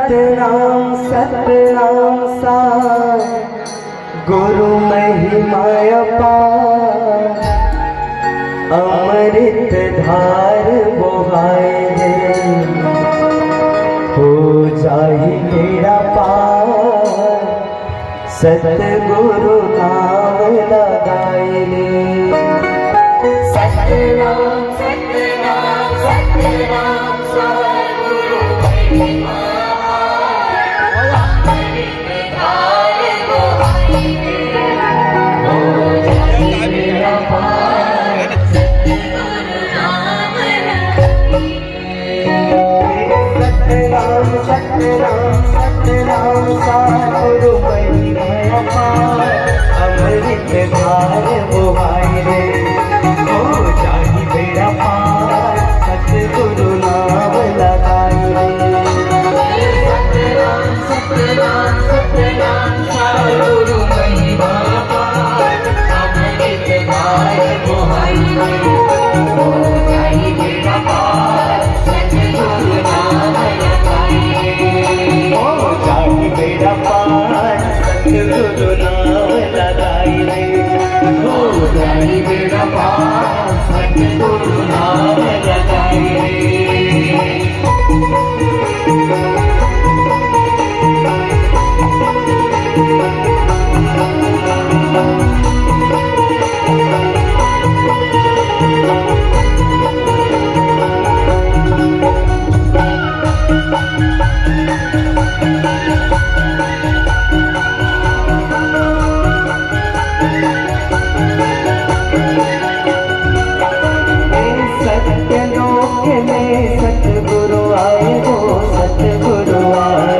सतनाम सतनाम सार गुरु महिमा अपार अमृत धार बोहाए हो जाहि बेड़ा पार सतगुरु नाम लगाए सतनाम सतनाम सतनाम सार गुरु महिमा अमृत धार बोहाए हो जाहि बेड़ा पार सतगुरु नाम लगाए। सतनाम सतनाम सतनाम सार गुरु महिमा अपार अमृत धार बोहाए हो जाहि बेड़ा पार सतगुरु नाम लगाए सतनाम सतनाम सतनाम सार गुरु महिमा अपार अमृत धार बोहाए हो जाहि बेड़ा पार सतगुरु नाम लगाए। हो जाहि बेड़ा पार सतगुरु नाम लगाए हो जाहि बेड़ा पार सतगुरु नाम लगाए। सत्यलोक में सतगुरु आए हो सतगुरु आए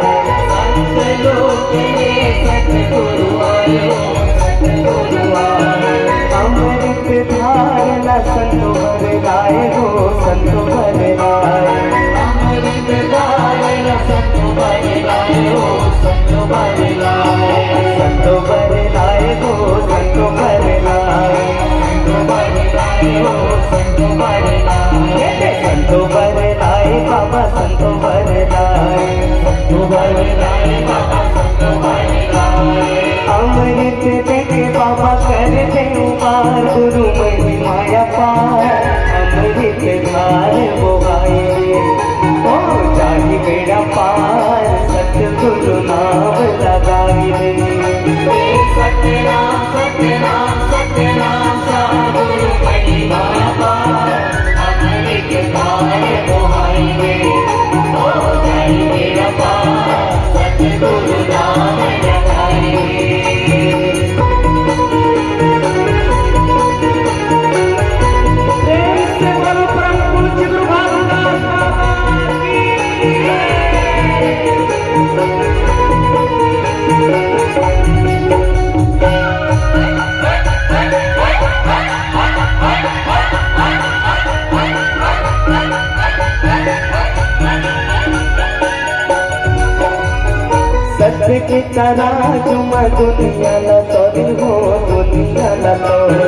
सतलोक में सतगुरु आए हो सतगुरु आए। अमृत धार संतो भर लाए हो संतो भर लाए अमृत धार संतो भर लाए हो संतो भर लाए। संतो भर लाए हो संतो भर लाए संतो भर लाए हो संतो भर लाए। संतो भर लाए बाबा संतो भर लाए संतो भर लाए बाबा संतो भर लाए। अमृत देखे बाबा कर दे उबार गुरु महिमा अपार अमृत धार बोहाए हो जाहि बेड़ा पार सतगुरु नाम लगाए सतनाम सतनाम सतनाम सार गुरु महिमा अपार अमृत धार बोहाए हो जाहि बेड़ा पार सतगुरु नाम लगाए। सत्य की तरह तुम दुनिया न तोड़ी हो दुनिया न तोड़ी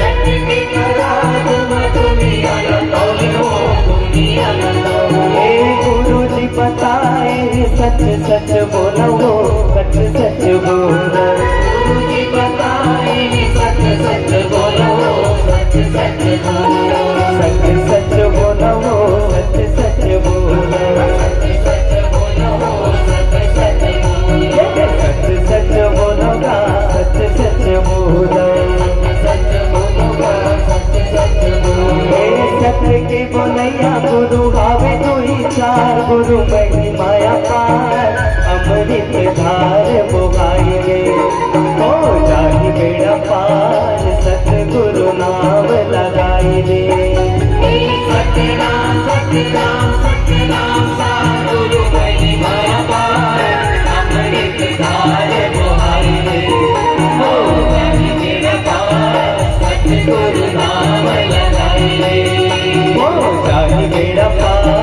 सत्य की तरह तुम दुनिया न तोड़ी हो दुनिया न तोड़ी। हे गुरु जी बताए सच सच बोलो हो सच सच बोलो गुरु जी बताए सच सच बोलो सच सच बोलो सच सच बोलो हो सच सच बोलो सच सच बोलो सच सच बोलो सच सच बोलोगा सच सच बोलो सच बोलोगा सच सच बोलो। हे सत्य के बोलैया गुरु आवे तो ही चार गुरु महिमा अपार अमृत धार बोहाए हो जाहि बेड़ा पार सतगुरु नाम लगाए सतनाम सतनाम सतनाम सार गुरु महिमा अपार अमृत धार बोहाए हो जाहि बेड़ा पार सतगुरु नाम लगाए। हो जाहि बेड़ा पार